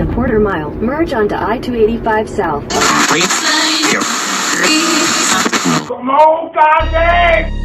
In a quarter mile, merge onto I-285 South. Come on, goddamn!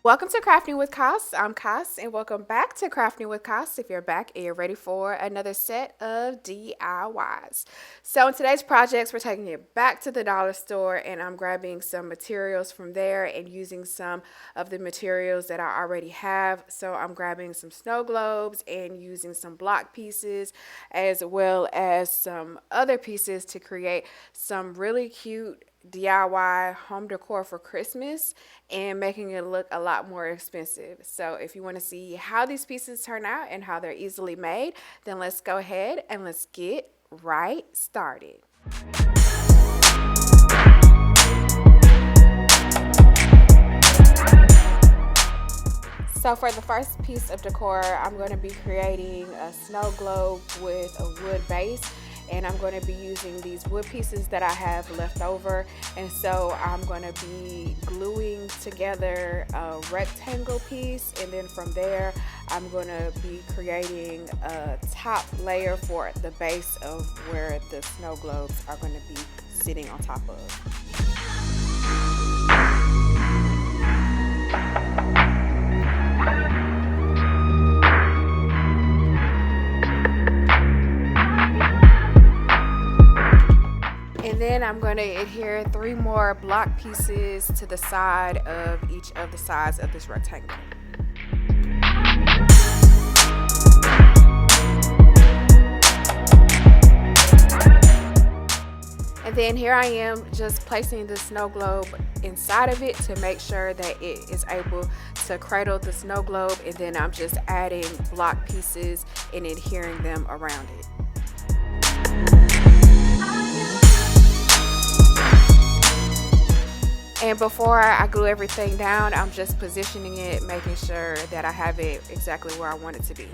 Welcome to Crafting with Cass. I'm Cass, and welcome back to Crafting with Cass. If you're back and you're ready for another set of DIYs. So in today's projects, we're taking it back to the dollar store, and I'm grabbing some materials from there and using some of the materials that I already have. So I'm grabbing some snow globes and using some block pieces as well as some other pieces to create some really cute DIY home decor for Christmas and making it look a lot more expensive. So if you want to see how these pieces turn out and how they're easily made, then let's go ahead and let's get right started. So for the first piece of decor, I'm going to be creating a snow globe with a wood base. And I'm going to be using these wood pieces that I have left over. And so I'm going to be gluing together a rectangle piece. And then from there, I'm going to be creating a top layer for the base of where the snow globes are going to be sitting on top of. Then I'm going to adhere 3 more block pieces to the side of each of the sides of this rectangle. And then here I am just placing the snow globe inside of it to make sure that it is able to cradle the snow globe, and then I'm just adding block pieces and adhering them around it. And before I glue everything down, I'm just positioning it, making sure that I have it exactly where I want it to be.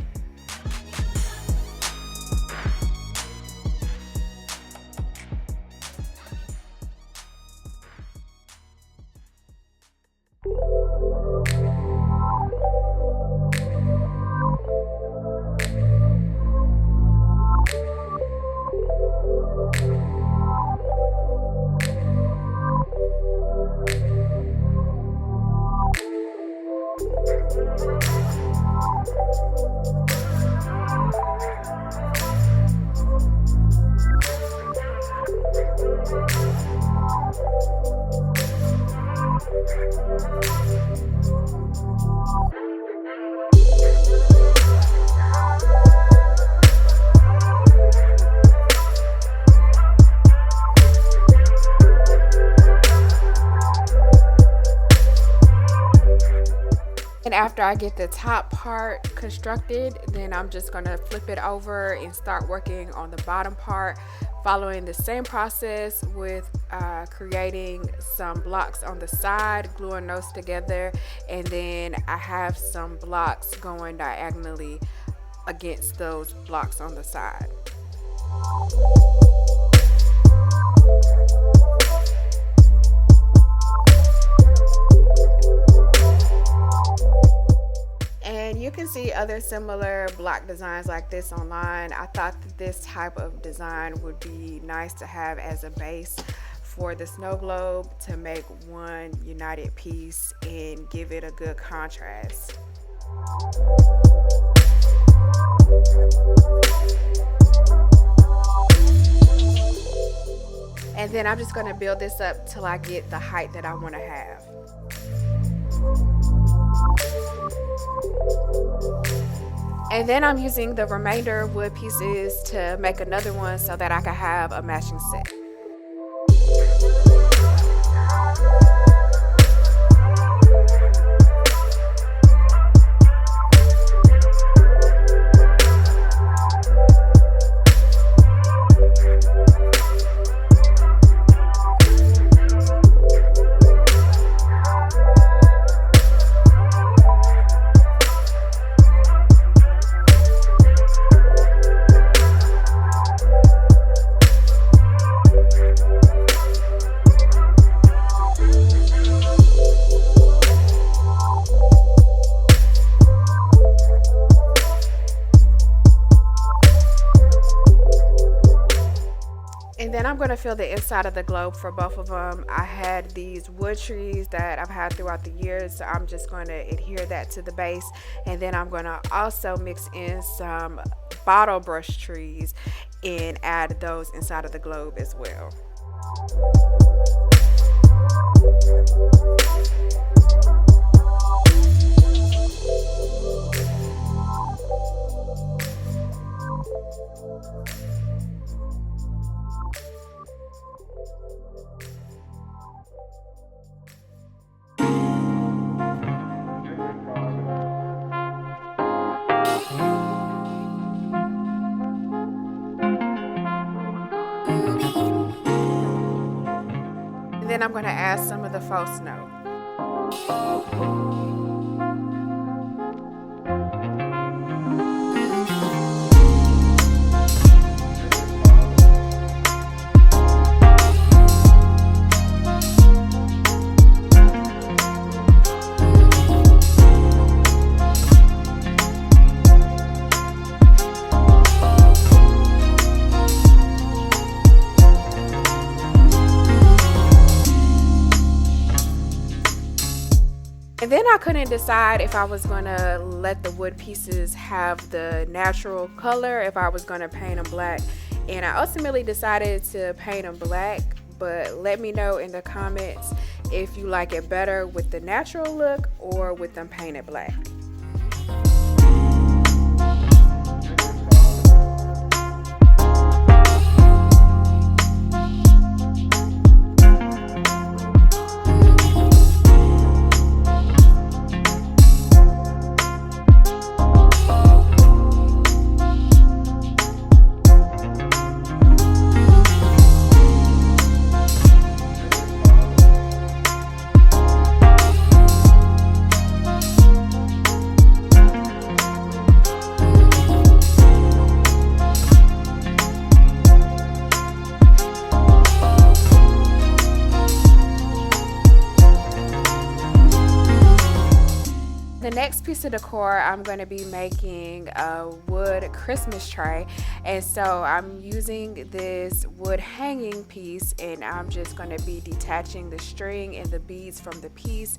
And after I get the top part constructed, then I'm just going to flip it over and start working on the bottom part, following the same process with creating some blocks on the side, gluing those together, and then I have some blocks going diagonally against those blocks on the side. And you can see other similar block designs like this online. I thought that this type of design would be nice to have as a base for the snow globe to make one united piece and give it a good contrast. And then I'm just going to build this up till I get the height that I want to have. And then I'm using the remainder wood pieces to make another one so that I can have a matching set. And then I'm going to fill the inside of the globe for both of them. I had these wood trees that I've had throughout the years, so I'm just going to adhere that to the base. And then I'm going to also mix in some bottle brush trees and add those inside of the globe as well. And then I'm going to add some of the faux snow. And then I couldn't decide if I was going to let the wood pieces have the natural color, if I was going to paint them black. And I ultimately decided to paint them black, but let me know in the comments if you like it better with the natural look or with them painted black. The next piece of decor, I'm going to be making a wood Christmas tray, and so I'm using this wood hanging piece, and I'm just going to be detaching the string and the beads from the piece.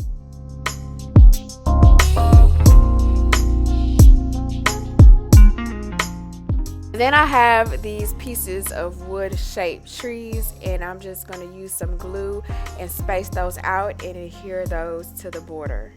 Then I have these pieces of wood shaped trees, and I'm just going to use some glue and space those out and adhere those to the border.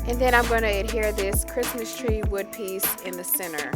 And then I'm going to adhere this Christmas tree wood piece in the center.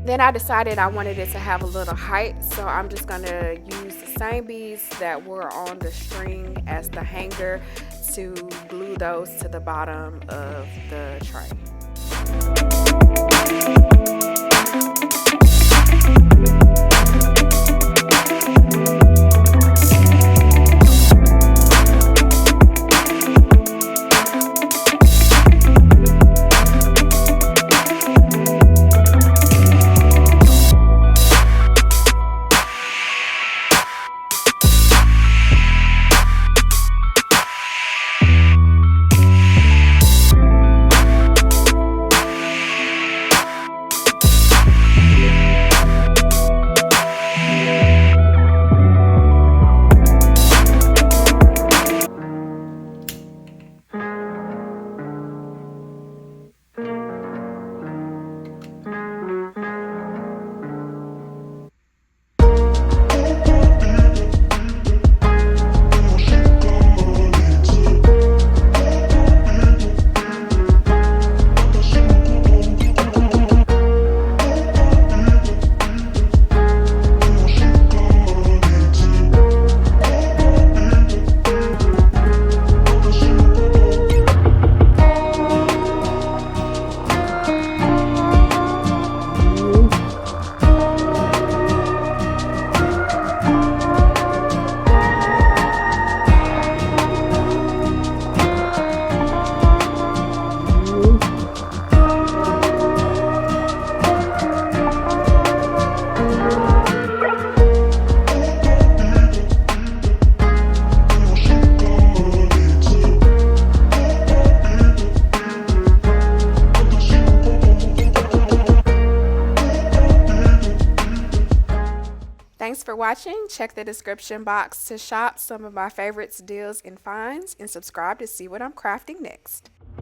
Then I decided I wanted it to have a little height, so I'm just going to use the same beads that were on the string as the hanger to glue those to the bottom of the tray. for watching. Check the description box to shop some of my favorites, deals, and finds, and subscribe to see what I'm crafting next.